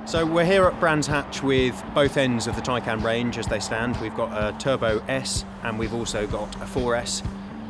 So we're here at Brands Hatch with both ends of the Taycan range as they stand. We've got a Turbo S and we've also got a 4S.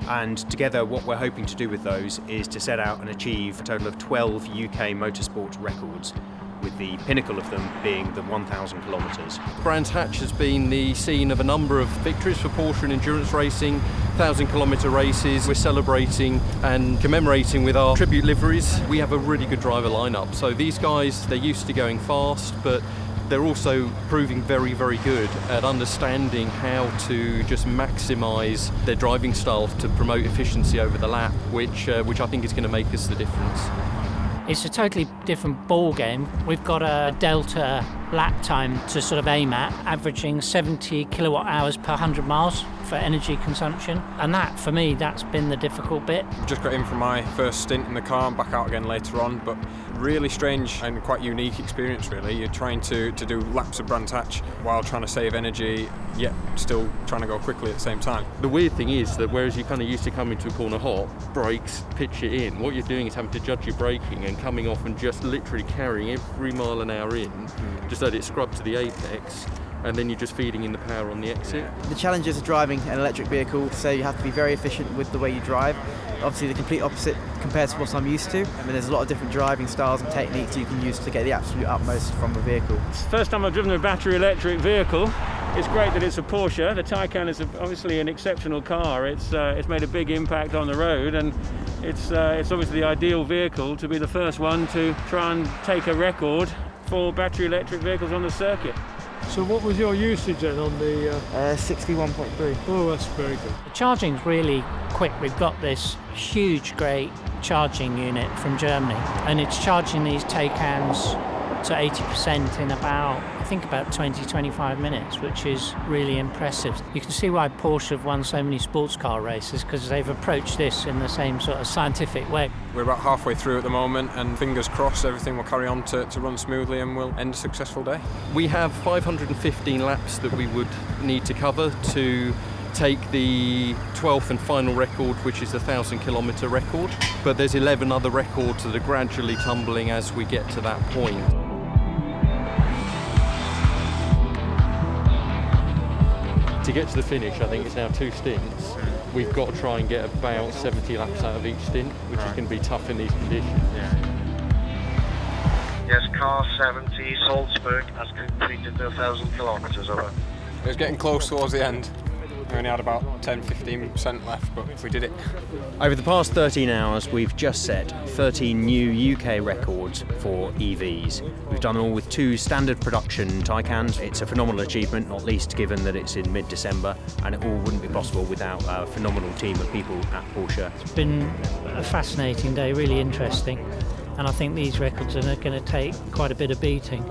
And together what we're hoping to do with those is to set out and achieve a total of 12 UK motorsport records, with the pinnacle of them being the 1,000 kilometres. Brands Hatch has been the scene of a number of victories for Porsche in endurance racing, 1,000-kilometre races. We're celebrating and commemorating with our tribute liveries. We have a really good driver lineup. So these guys, they're used to going fast, but they're also proving very, very good at understanding how to just maximise their driving style to promote efficiency over the lap, which I think is going to make us the difference. It's a totally different ball game. We've got a delta lap time to sort of aim at, averaging 70 kilowatt hours per 100 miles for energy consumption. And that, for me, that's been the difficult bit. Just got in from my first stint in the car and back out again later on, but really strange and quite unique experience really. You're trying to do laps of Brands Hatch while trying to save energy, yet still trying to go quickly at the same time. The weird thing is that whereas you're kind of used to coming to a corner hot, brakes, pitch it in, what you're doing is having to judge your braking and coming off and just literally carrying every mile an hour in, just let it scrub to the apex, and then you're just feeding in the power on the exit. The challenges of driving an electric vehicle, so you have to be very efficient with the way you drive. Obviously the complete opposite compared to what I'm used to. I mean, there's a lot of different driving styles and techniques you can use to get the absolute utmost from a vehicle. It's the first time I've driven a battery electric vehicle. It's great that it's a Porsche. The Taycan is obviously an exceptional car. It's made a big impact on the road, and it's obviously the ideal vehicle to be the first one to try and take a record for battery electric vehicles on the circuit. So what was your usage then on the... 61.3. Oh, that's very good. The charging's really quick. We've got this huge, great charging unit from Germany, and it's charging these Taycans to 80% in about 20-25 minutes, which is really impressive. You can see why Porsche have won so many sports car races, because they've approached this in the same sort of scientific way. We're about halfway through at the moment, and fingers crossed everything will carry on to run smoothly and we'll end a successful day. We have 515 laps that we would need to cover to take the 12th and final record, which is the 1,000-kilometre record, but there's 11 other records that are gradually tumbling as we get to that point. To get to the finish, I think it's now 2 stints. We've got to try and get about 70 laps out of each stint, which is going to be tough in these conditions. Yes, car 70, Salzburg has completed the 1,000 kilometres over. It was getting close towards the end. We only had about 10-15% left, but we did it. Over the past 13 hours, we've just set 13 new UK records for EVs. We've done all with 2 standard production Taycans. It's a phenomenal achievement, not least given that it's in mid-December, and it all wouldn't be possible without a phenomenal team of people at Porsche. It's been a fascinating day, really interesting, and I think these records are going to take quite a bit of beating.